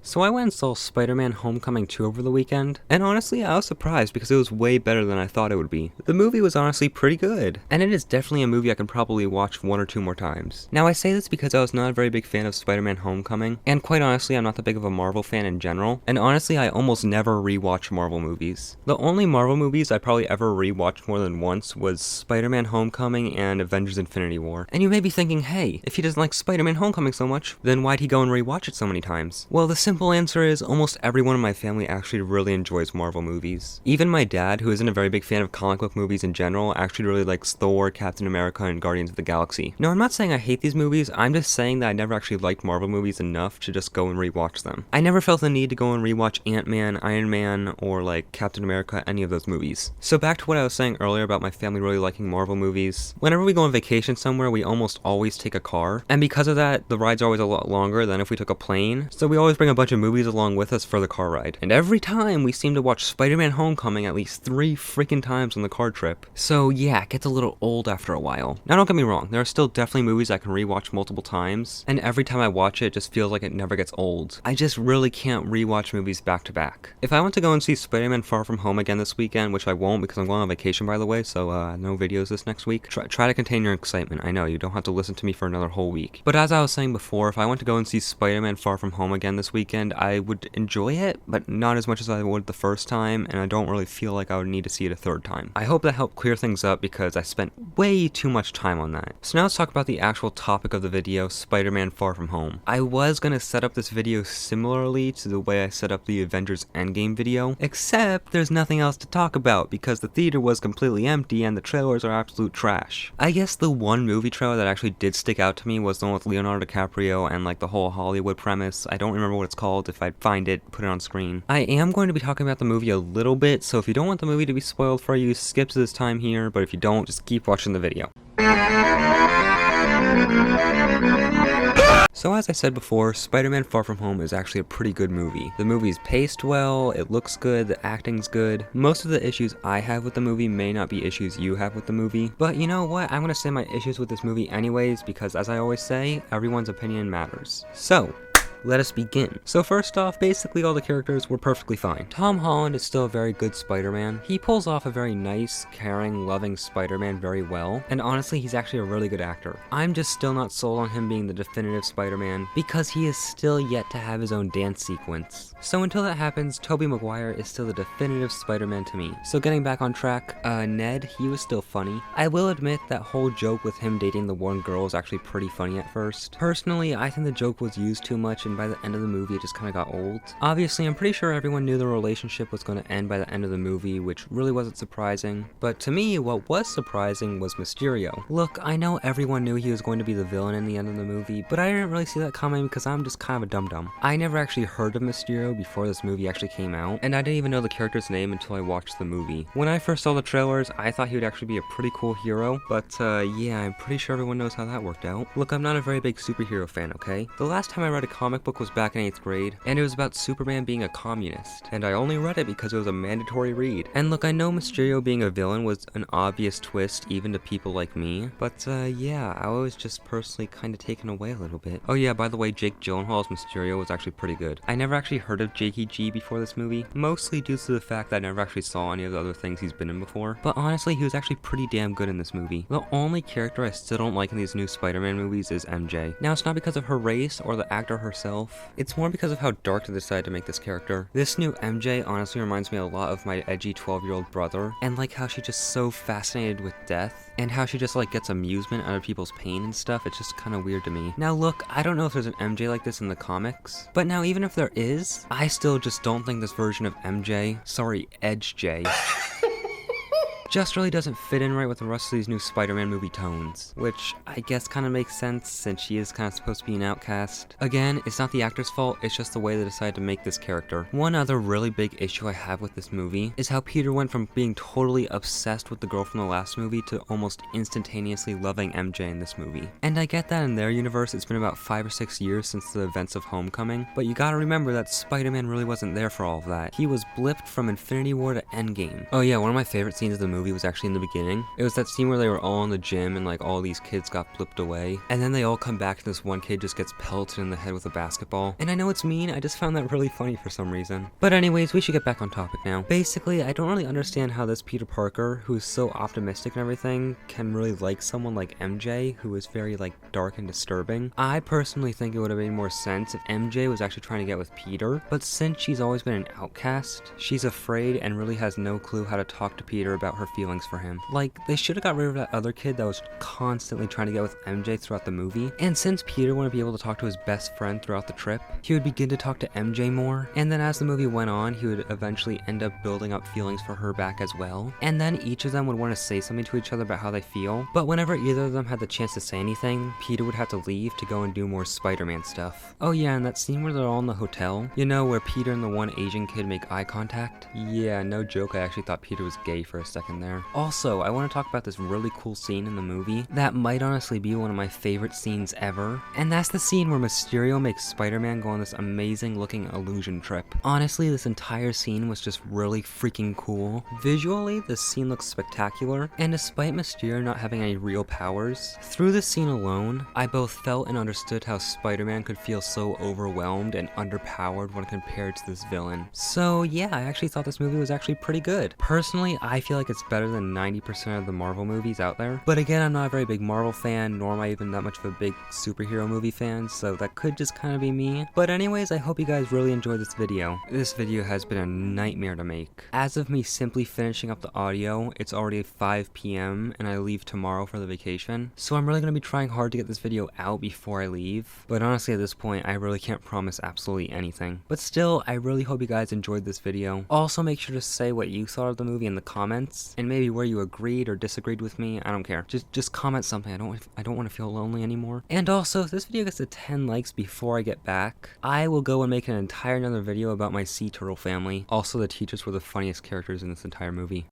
So I went and saw Spider-Man Homecoming 2 over the weekend, and honestly I was surprised because it was way better than I thought it would be. The movie was honestly pretty good, and it is definitely a movie I can probably watch 1 or 2 more times. Now I say this because I was not a very big fan of Spider-Man Homecoming, and quite honestly I'm not that big of a Marvel fan in general, and honestly I almost never rewatch Marvel movies. The only Marvel movies I probably ever rewatched more than once was Spider-Man Homecoming and Avengers Infinity War. And you may be thinking, hey, if he doesn't like Spider-Man Homecoming so much, then why'd he go and rewatch it so many times? Well, the simple answer is almost everyone in my family actually really enjoys Marvel movies. Even my dad, who isn't a very big fan of comic book movies in general, actually really likes Thor, Captain America, and Guardians of the Galaxy. No, I'm not saying I hate these movies, I'm just saying that I never actually liked Marvel movies enough to just go and rewatch them. I never felt the need to go and rewatch Ant-Man, Iron Man, or like Captain America, any of those movies. So back to what I was saying earlier about my family really liking Marvel movies. Whenever we go on vacation somewhere, we almost always take a car, and because of that, the ride's always a lot longer than if we took a plane, so we always bring a bunch of movies along with us for the car ride. And every time we seem to watch Spider-Man Homecoming at least 3 freaking times on the car trip. So yeah, it gets a little old after a while. Now don't get me wrong, there are still definitely movies I can rewatch multiple times, and every time I watch it, it just feels like it never gets old. I just really can't rewatch movies back to back. If I want to go and see Spider-Man Far From Home again this weekend, which I won't because I'm going on vacation by the way, so no videos this next week, try to contain your excitement. I know, you don't have to listen to me for another whole week. But as I was saying before, if I went to go and see Spider-Man Far From Home again this weekend, I would enjoy it, but not as much as I would the first time, and I don't really feel like I would need to see it a third time. I hope that helped clear things up because I spent way too much time on that. So now let's talk about the actual topic of the video, Spider-Man Far From Home. I was gonna set up this video similarly to the way I set up the Avengers Endgame video, except there's nothing else to talk about because the theater was completely empty and the trailers are absolute trash. I guess the one movie trailer that actually did stick out to me was the one with Leonardo DiCaprio and like the whole Hollywood premise. I don't remember what it's called. If I find it, put it on screen. I am going to be talking about the movie a little bit, so if you don't want the movie to be spoiled for you, skip to this time here, but if you don't, just keep watching the video. So as I said before, Spider-Man Far From Home is actually a pretty good movie. The movie's paced well, it looks good, the acting's good. Most of the issues I have with the movie may not be issues you have with the movie, but you know what, I'm gonna say my issues with this movie anyways because as I always say, everyone's opinion matters. So, let us begin. So first off, basically all the characters were perfectly fine. Tom Holland is still a very good Spider-Man. He pulls off a very nice, caring, loving Spider-Man very well, and honestly he's actually a really good actor. I'm just still not sold on him being the definitive Spider-Man because he is still yet to have his own dance sequence. So until that happens, Tobey Maguire is still the definitive Spider-Man to me. So getting back on track, Ned, he was still funny. I will admit that whole joke with him dating the one girl was actually pretty funny at first. Personally, I think the joke was used too much and by the end of the movie it just kind of got old. Obviously, I'm pretty sure everyone knew the relationship was going to end by the end of the movie, which really wasn't surprising. But to me, what was surprising was Mysterio. Look, I know everyone knew he was going to be the villain in the end of the movie, but I didn't really see that coming because I'm just kind of a dum-dum. I never actually heard of Mysterio before this movie actually came out, and I didn't even know the character's name until I watched the movie. When I first saw the trailers, I thought he would actually be a pretty cool hero, but yeah, I'm pretty sure everyone knows how that worked out. Look, I'm not a very big superhero fan, okay? The last time I read a comic book was back in 8th grade, and it was about Superman being a communist, and I only read it because it was a mandatory read. And look, I know Mysterio being a villain was an obvious twist even to people like me, but yeah, I was just personally kind of taken away a little bit. Oh yeah, by the way, Jake Gyllenhaal's Mysterio was actually pretty good. I never actually heard of Jakey G before this movie, mostly due to the fact that I never actually saw any of the other things he's been in before, but honestly, he was actually pretty damn good in this movie. The only character I still don't like in these new Spider-Man movies is MJ. Now, it's not because of her race or the actor herself, it's more because of how dark they decided to make this character. This new MJ honestly reminds me a lot of my edgy 12-year-old brother, and like how she's just so fascinated with death, and how she just like gets amusement out of people's pain and stuff. It's just kind of weird to me. Now look, I don't know if there's an MJ like this in the comics, but now even if there is, I still just don't think this version of MJ, sorry, Edge J, just really doesn't fit in right with the rest of these new Spider-Man movie tones, which I guess kind of makes sense since she is kind of supposed to be an outcast. Again, it's not the actor's fault, it's just the way they decided to make this character. One other really big issue I have with this movie is how Peter went from being totally obsessed with the girl from the last movie to almost instantaneously loving MJ in this movie. And I get that in their universe it's been about 5 or 6 years since the events of Homecoming, but you gotta remember that Spider-Man really wasn't there for all of that. He was blipped from Infinity War to Endgame. Oh yeah, one of my favorite scenes of the movie was actually in the beginning. It was that scene where they were all in the gym and like all these kids got flipped away. And then they all come back and this one kid just gets pelted in the head with a basketball. And I know it's mean, I just found that really funny for some reason. But anyways, we should get back on topic now. Basically, I don't really understand how this Peter Parker, who is so optimistic and everything, can really like someone like MJ, who is very like dark and disturbing. I personally think it would have made more sense if MJ was actually trying to get with Peter, but since she's always been an outcast, she's afraid and really has no clue how to talk to Peter about her feelings for him. Like, they should have got rid of that other kid that was constantly trying to get with MJ throughout the movie, and since Peter wouldn't be able to talk to his best friend throughout the trip, he would begin to talk to MJ more, and then as the movie went on, he would eventually end up building up feelings for her back as well, and then each of them would want to say something to each other about how they feel, but whenever either of them had the chance to say anything, Peter would have to leave to go and do more Spider-Man stuff. Oh yeah, and that scene where they're all in the hotel, you know, where Peter and the one Asian kid make eye contact? Yeah, no joke, I actually thought Peter was gay for a second there. Also, I want to talk about this really cool scene in the movie that might honestly be one of my favorite scenes ever, and that's the scene where Mysterio makes Spider-Man go on this amazing looking illusion trip. Honestly, this entire scene was just really freaking cool. Visually, this scene looks spectacular, and despite Mysterio not having any real powers, through this scene alone, I both felt and understood how Spider-Man could feel so overwhelmed and underpowered when compared to this villain. So yeah, I actually thought this movie was actually pretty good. Personally, I feel like it's better than 90% of the Marvel movies out there, but again, I'm not a very big Marvel fan, nor am I even that much of a big superhero movie fan, so that could just kind of be me. But anyways, I hope you guys really enjoyed this video. This video has been a nightmare to make. As of me simply finishing up the audio, it's already 5 p.m. and I leave tomorrow for the vacation, so I'm really going to be trying hard to get this video out before I leave, but honestly at this point I really can't promise absolutely anything. But still, I really hope you guys enjoyed this video. Also, make sure to say what you thought of the movie in the comments, and maybe where you agreed or disagreed with me. I don't care. Just comment something. I don't want to feel lonely anymore. And also, if this video gets to 10 likes before I get back, I will go and make an entire another video about my sea turtle family. Also, the teachers were the funniest characters in this entire movie.